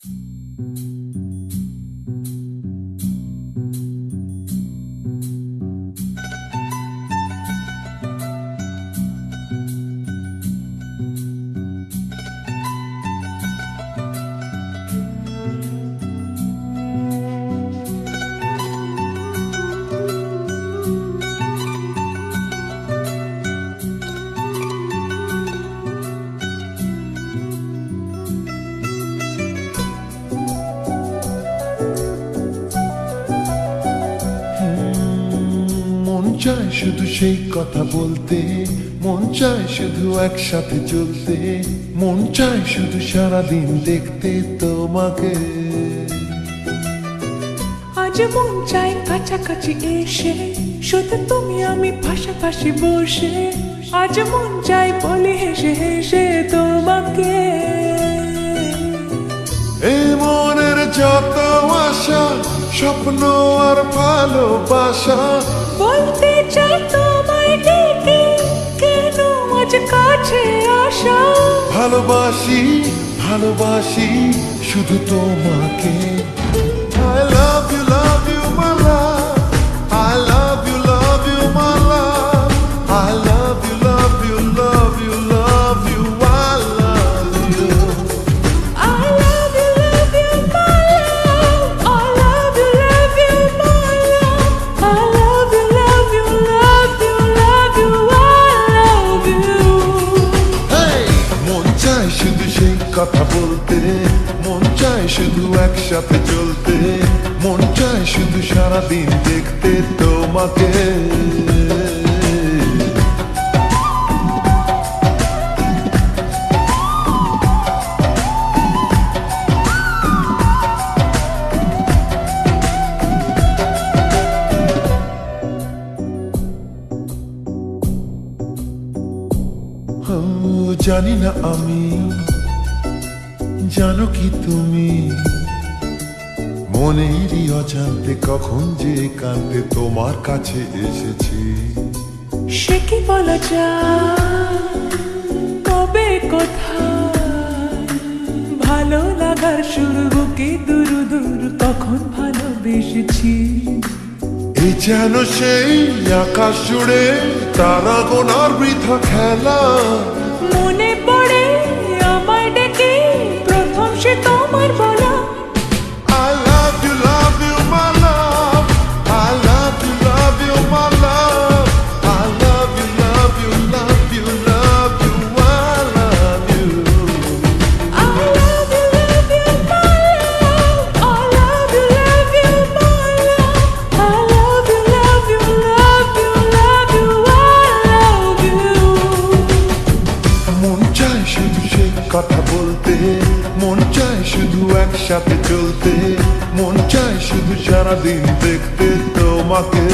মন চায় শুধু সেই কথা বলতে, মন চায় শুধু একসাথে চলতে, মন চায় শুধু সারাদিন দেখতে তোমাকে। আজ মন চাই কাছাকাছি এসে, শুধু তুমি আমি পাশাপাশি বসে। আজ মন চাই বলে হেসে হেসে তোমাকে। এই মনের যত আশা, স্বপ্ন আর ভালোবাসা, বলতে চাই তোমায় ডেকে, কেন আজ কাছে আসা। ভালোবাসি ভালোবাসি শুধু তোমাকে। I love you my love, I love you my love, I love you love you love you love you, I love you. I love you my love, I love you my love, I love you love you love you, I love you. Hey! মন চায় শুধু সেই কথা বলতে, মন চায় শুধু একসাথে চলতে, মন চায় শুধু সারাদিন দেখতে তোমাকে। জানি না আমি, জানো কি তুমি, মনেরই অজান্তে কখন যে কাঁদতে তোমার কাছে এসেছি। সে কি বলা যায়, কবে কোথায়, ভালো লাগার শুরু বুকে দূর দূর কখন ভালোবেসেছি। এই যেন সেই আকাশ জুড়ে তারা গোনার বৃথা খেলা। মনে পড়ে আমায় ডেকে প্রথম সে তোমার বলা। I love you my love, I love you my love, I love you love you love you love you, I love you. I love you my love, I love you my love, I love you love you love you, I love you. মন চায় শুধু সেই কথা বলতে, মন চায় শুধু একসাথে চলতে, মন চায় শুধু সারাদিন দেখতে তোমাকে।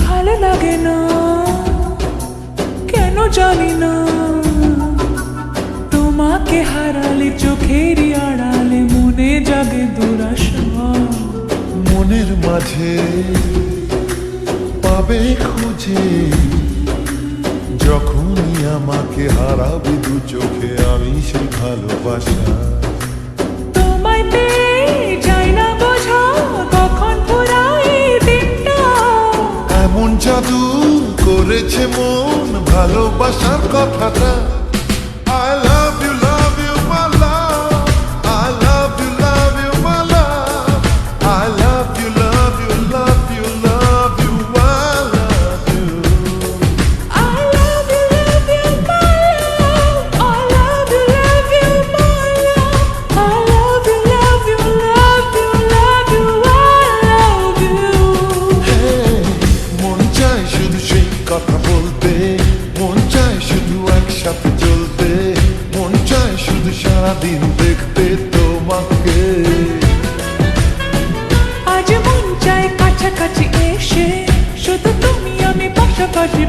ভালো লাগে না কেন জানি না, তোমাকে হারালে চোখেরই আড়ালে মনে জাগে দুরাশা। মনের মাঝে পাবে খুঁজে, যখনই আমাকে হারাবে দু চোখে আমি সেই ভালোবাসা। তোমায় পেয়ে যাই না বোঝা কখন ফুরাই দিনটা। এমন জাদু করেছে মন ভালোবাসার কথাটা। I love you my love, I love you my love, I love you love you love you love you, বসে শুধু তুমি আমি পাশাপাশি